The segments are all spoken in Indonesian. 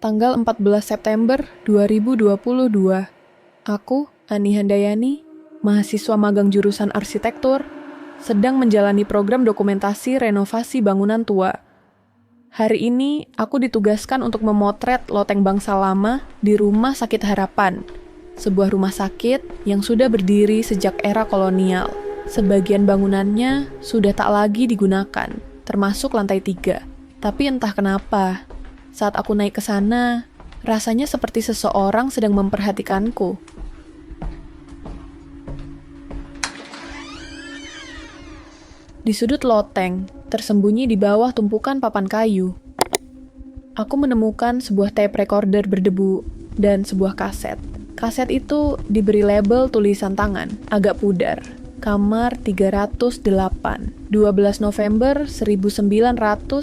tanggal 14 September 2022. Aku, Ani Handayani, mahasiswa magang jurusan arsitektur, sedang menjalani program dokumentasi renovasi bangunan tua. Hari ini, aku ditugaskan untuk memotret loteng bangsa lama di Rumah Sakit Harapan, sebuah rumah sakit yang sudah berdiri sejak era kolonial. Sebagian bangunannya sudah tak lagi digunakan, termasuk lantai 3. Tapi entah kenapa, saat aku naik ke sana, rasanya seperti seseorang sedang memperhatikanku. Di sudut loteng, tersembunyi di bawah tumpukan papan kayu, aku menemukan sebuah tape recorder berdebu dan sebuah kaset. Kaset itu diberi label tulisan tangan, agak pudar. Kamar 308, 12 November 1996.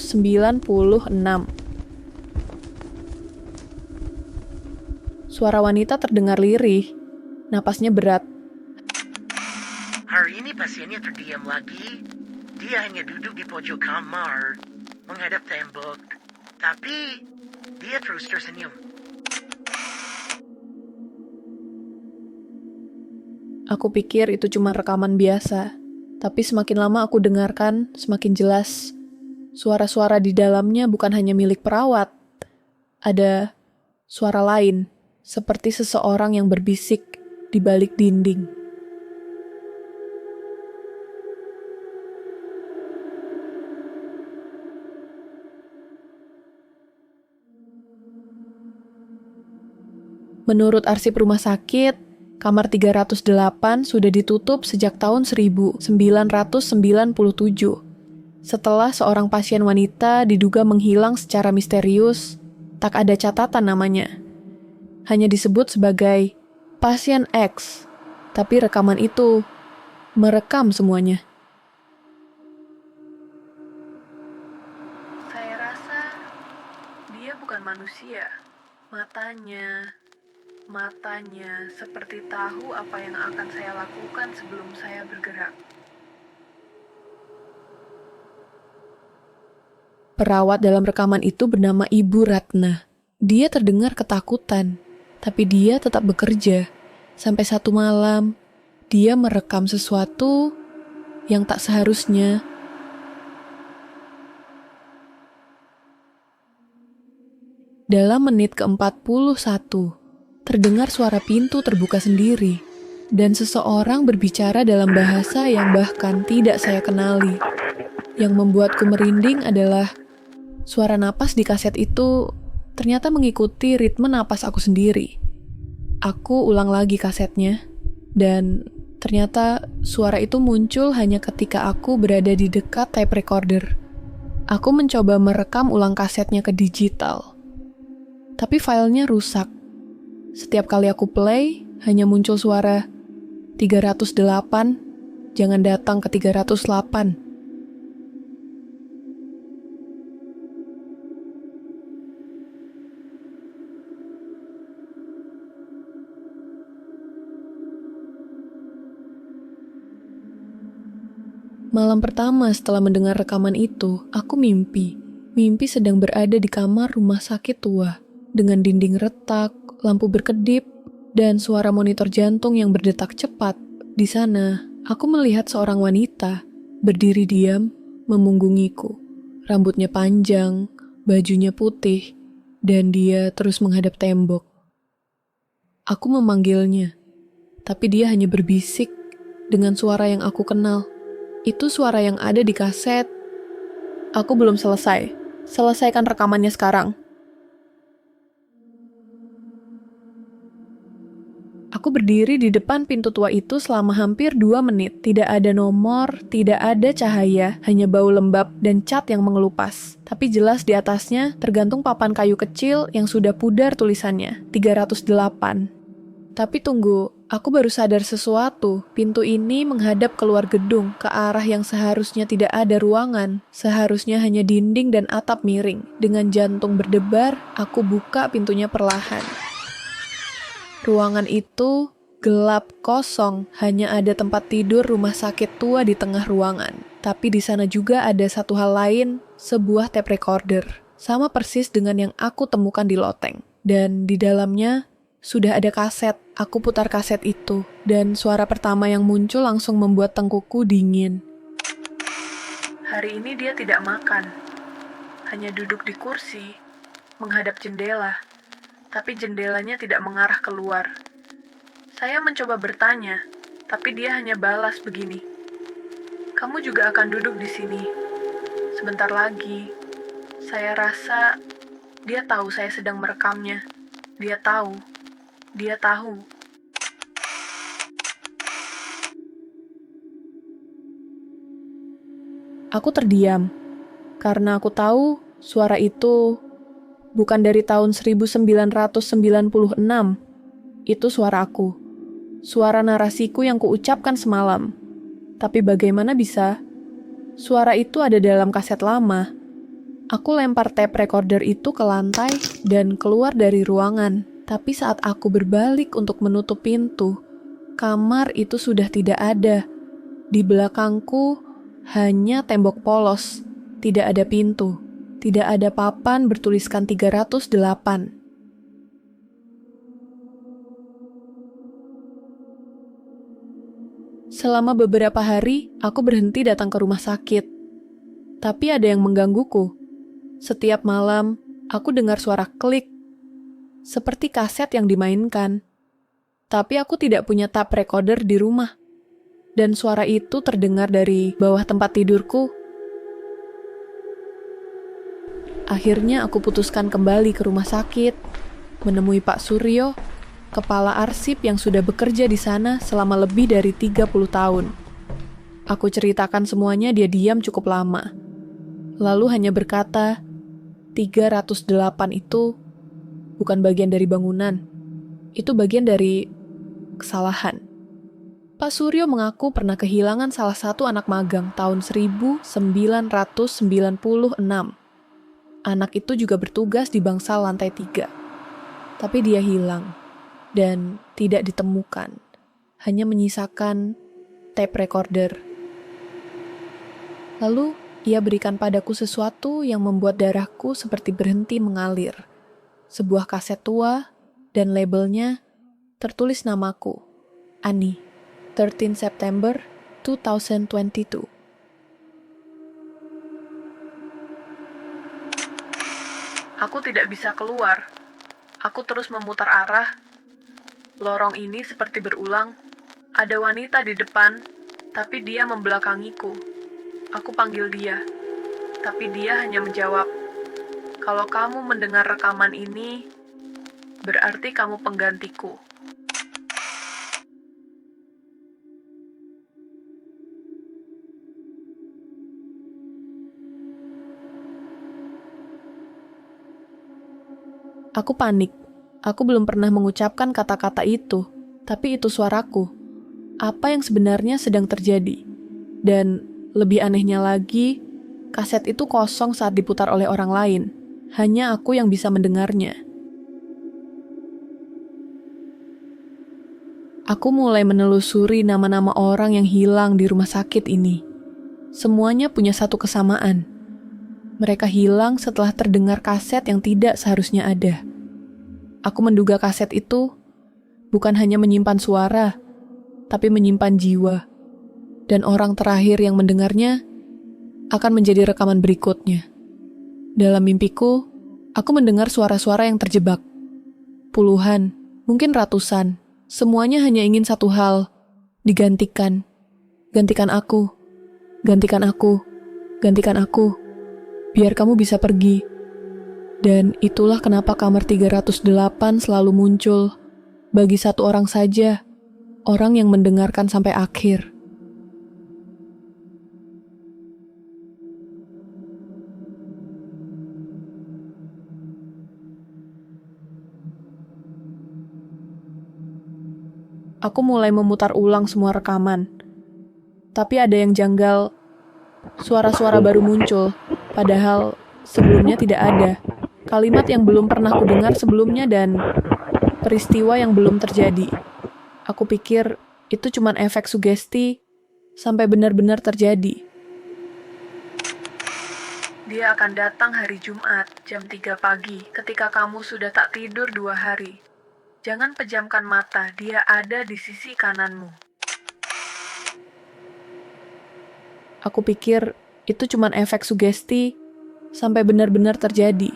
Suara wanita terdengar lirih, napasnya berat. Hari ini pasiennya terdiam lagi. Dia hanya duduk di pojok kamar, menghadap tembok. Tapi, dia terus tersenyum. Aku pikir itu cuma rekaman biasa, tapi semakin lama aku dengarkan, semakin jelas. Suara-suara di dalamnya bukan hanya milik perawat. Ada suara lain, seperti seseorang yang berbisik di balik dinding. Menurut arsip rumah sakit, kamar 308 sudah ditutup sejak tahun 1997, setelah seorang pasien wanita diduga menghilang secara misterius. Tak ada catatan namanya. Hanya disebut sebagai pasien X, tapi rekaman itu merekam semuanya. Saya rasa dia bukan manusia. Matanya seperti tahu apa yang akan saya lakukan sebelum saya bergerak. Perawat dalam rekaman itu bernama Ibu Ratna. Dia terdengar ketakutan, tapi dia tetap bekerja. Sampai satu malam, dia merekam sesuatu yang tak seharusnya. Dalam menit ke-41, terdengar suara pintu terbuka sendiri, dan seseorang berbicara dalam bahasa yang bahkan tidak saya kenali. Yang membuatku merinding adalah suara napas di kaset itu ternyata mengikuti ritme napas aku sendiri. Aku ulang lagi kasetnya, dan ternyata suara itu muncul hanya ketika aku berada di dekat tape recorder. Aku mencoba merekam ulang kasetnya ke digital, tapi filenya rusak. Setiap kali aku play, hanya muncul suara 308, jangan datang ke 308. Malam pertama setelah mendengar rekaman itu, aku mimpi. Mimpi sedang berada di kamar rumah sakit tua, dengan dinding retak, lampu berkedip, dan suara monitor jantung yang berdetak cepat. Di sana, aku melihat seorang wanita berdiri diam memunggungiku. Rambutnya panjang, bajunya putih, dan dia terus menghadap tembok. Aku memanggilnya, tapi dia hanya berbisik dengan suara yang aku kenal. Itu suara yang ada di kaset. Aku belum selesai. Selesaikan rekamannya sekarang. Aku berdiri di depan pintu tua itu selama hampir 2 menit. Tidak ada nomor, tidak ada cahaya, hanya bau lembab dan cat yang mengelupas. Tapi jelas di atasnya tergantung papan kayu kecil yang sudah pudar tulisannya, 308. Tapi tunggu, aku baru sadar sesuatu. Pintu ini menghadap keluar gedung, ke arah yang seharusnya tidak ada ruangan. Seharusnya hanya dinding dan atap miring. Dengan jantung berdebar, aku buka pintunya perlahan. Ruangan itu gelap kosong, hanya ada tempat tidur rumah sakit tua di tengah ruangan. Tapi di sana juga ada satu hal lain, sebuah tape recorder. sama persis dengan yang aku temukan di loteng. Dan di dalamnya sudah ada kaset. Aku putar kaset itu, dan suara pertama yang muncul langsung membuat tengkukku dingin. Hari ini dia tidak makan, hanya duduk di kursi, menghadap jendela, tapi jendelanya tidak mengarah keluar. Saya mencoba bertanya, tapi dia hanya balas begini. Kamu juga akan duduk di sini. Sebentar lagi. Saya rasa dia tahu saya sedang merekamnya. Dia tahu. Dia tahu. Aku terdiam, karena aku tahu suara itu bukan dari tahun 1996. Itu suara aku. Suara narasiku yang kuucapkan semalam. Tapi bagaimana bisa? Suara itu ada dalam kaset lama. Aku lempar tape recorder itu ke lantai dan keluar dari ruangan. Tapi saat aku berbalik untuk menutup pintu, kamar itu sudah tidak ada. Di belakangku hanya tembok polos. Tidak ada pintu. Tidak ada papan bertuliskan 308. Selama beberapa hari, aku berhenti datang ke rumah sakit. Tapi ada yang menggangguku. Setiap malam, aku dengar suara klik. Seperti kaset yang dimainkan. Tapi aku tidak punya tape recorder di rumah. Dan suara itu terdengar dari bawah tempat tidurku. Akhirnya aku putuskan kembali ke rumah sakit, menemui Pak Suryo, kepala arsip yang sudah bekerja di sana selama lebih dari 30 tahun. Aku ceritakan semuanya, dia diam cukup lama. Lalu hanya berkata, 308 itu bukan bagian dari bangunan. Itu bagian dari kesalahan. Pak Suryo mengaku pernah kehilangan salah satu anak magang tahun 1996. Anak itu juga bertugas di bangsal lantai 3. Tapi dia hilang. Dan tidak ditemukan, hanya menyisakan tape recorder. Lalu, ia berikan padaku sesuatu yang membuat darahku seperti berhenti mengalir. Sebuah kaset tua, dan labelnya tertulis namaku, Ani, 13 September 2022. Aku tidak bisa keluar. Aku terus memutar arah. Lorong ini seperti berulang. Ada wanita di depan, tapi dia membelakangiku. Aku panggil dia, tapi dia hanya menjawab, "Kalau kamu mendengar rekaman ini, berarti kamu penggantiku." Aku panik. Aku belum pernah mengucapkan kata-kata itu, tapi itu suaraku. Apa yang sebenarnya sedang terjadi? Dan lebih anehnya lagi, kaset itu kosong saat diputar oleh orang lain. Hanya aku yang bisa mendengarnya. Aku mulai menelusuri nama-nama orang yang hilang di rumah sakit ini. Semuanya punya satu kesamaan. Mereka hilang setelah terdengar kaset yang tidak seharusnya ada. Aku menduga kaset itu bukan hanya menyimpan suara, tapi menyimpan jiwa. Dan orang terakhir yang mendengarnya akan menjadi rekaman berikutnya. Dalam mimpiku, aku mendengar suara-suara yang terjebak. Puluhan, mungkin ratusan. Semuanya hanya ingin satu hal, digantikan. Gantikan aku, gantikan aku, gantikan aku. Biar kamu bisa pergi. Dan itulah kenapa kamar 308 selalu muncul. Bagi satu orang saja, orang yang mendengarkan sampai akhir. Aku mulai memutar ulang semua rekaman. Tapi ada yang janggal. Suara-suara baru muncul, padahal sebelumnya tidak ada. Kalimat yang belum pernah kudengar sebelumnya dan peristiwa yang belum terjadi. Aku pikir itu cuma efek sugesti sampai benar-benar terjadi. Dia akan datang hari Jumat, jam 3 pagi, ketika kamu sudah tak tidur 2 hari. Jangan pejamkan mata, dia ada di sisi kananmu. Aku pikir itu cuma efek sugesti sampai benar-benar terjadi.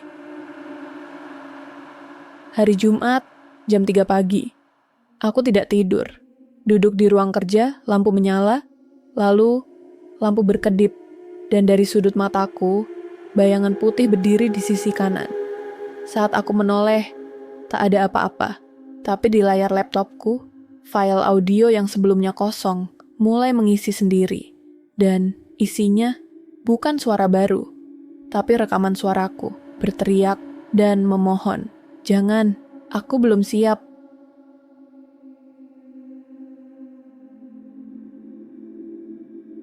Hari Jumat, jam 3 pagi. Aku tidak tidur. Duduk di ruang kerja, lampu menyala, lalu lampu berkedip, dan dari sudut mataku, bayangan putih berdiri di sisi kanan. Saat aku menoleh, tak ada apa-apa. Tapi di layar laptopku, file audio yang sebelumnya kosong mulai mengisi sendiri. Dan isinya bukan suara baru, tapi rekaman suaraku, berteriak dan memohon. Jangan, aku belum siap.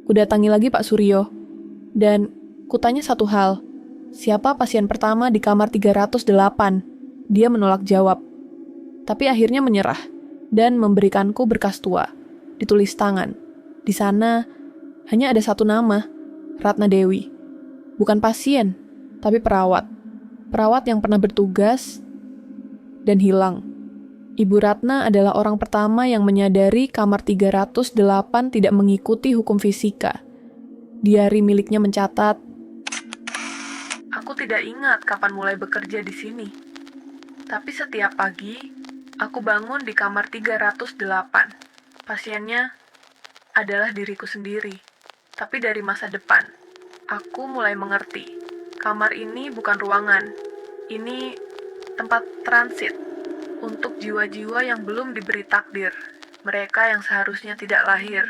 Kudatangi lagi Pak Suryo, dan kutanya satu hal. Siapa pasien pertama di kamar 308? Dia menolak jawab. Tapi akhirnya menyerah dan memberikanku berkas tua, ditulis tangan. Di sana hanya ada satu nama, Ratna Dewi. Bukan pasien, tapi perawat. Perawat yang pernah bertugas dan hilang. Ibu Ratna adalah orang pertama yang menyadari kamar 308 tidak mengikuti hukum fisika. Diari miliknya mencatat, "Aku tidak ingat kapan mulai bekerja di sini. Tapi setiap pagi, aku bangun di kamar 308. Pasiennya adalah diriku sendiri. Tapi dari masa depan, aku mulai mengerti. Kamar ini bukan ruangan. Ini tempat transit untuk jiwa-jiwa yang belum diberi takdir. Mereka yang seharusnya tidak lahir."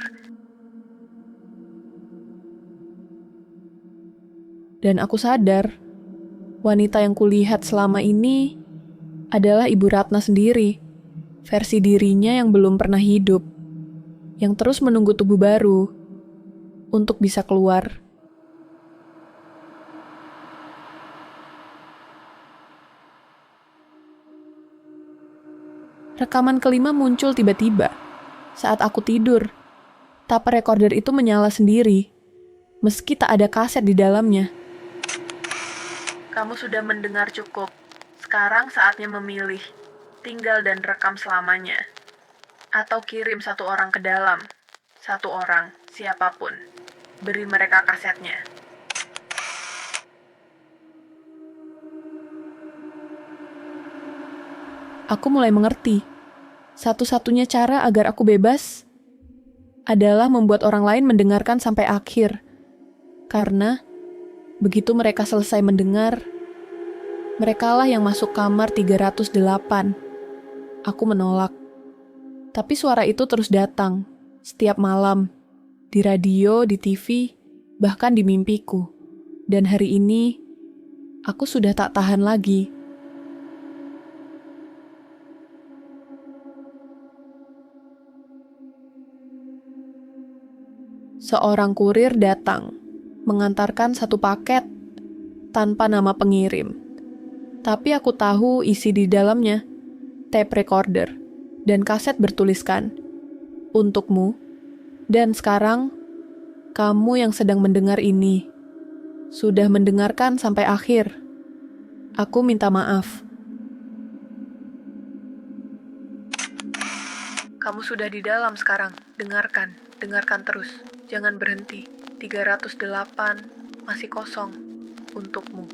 Dan aku sadar, wanita yang kulihat selama ini adalah Ibu Ratna sendiri, versi dirinya yang belum pernah hidup, yang terus menunggu tubuh baru untuk bisa keluar. Rekaman kelima muncul tiba-tiba saat aku tidur. Tape recorder itu menyala sendiri, meski tak ada kaset di dalamnya. "Kamu sudah mendengar cukup. Sekarang saatnya memilih, tinggal dan rekam selamanya. Atau kirim satu orang ke dalam. Satu orang, siapapun. Beri mereka kasetnya." Aku mulai mengerti. Satu-satunya cara agar aku bebas adalah membuat orang lain mendengarkan sampai akhir. Karena begitu mereka selesai mendengar, merekalah yang masuk kamar 308. Aku menolak. Tapi suara itu terus datang, setiap malam, di radio, di TV, bahkan di mimpiku. Dan hari ini, aku sudah tak tahan lagi. Seorang kurir datang, mengantarkan satu paket tanpa nama pengirim. Tapi aku tahu isi di dalamnya, tape recorder, dan kaset bertuliskan, "Untukmu." Dan sekarang, kamu yang sedang mendengar ini, sudah mendengarkan sampai akhir. Aku minta maaf. Kamu sudah di dalam sekarang, dengarkan terus. Jangan berhenti, 308 masih kosong untukmu.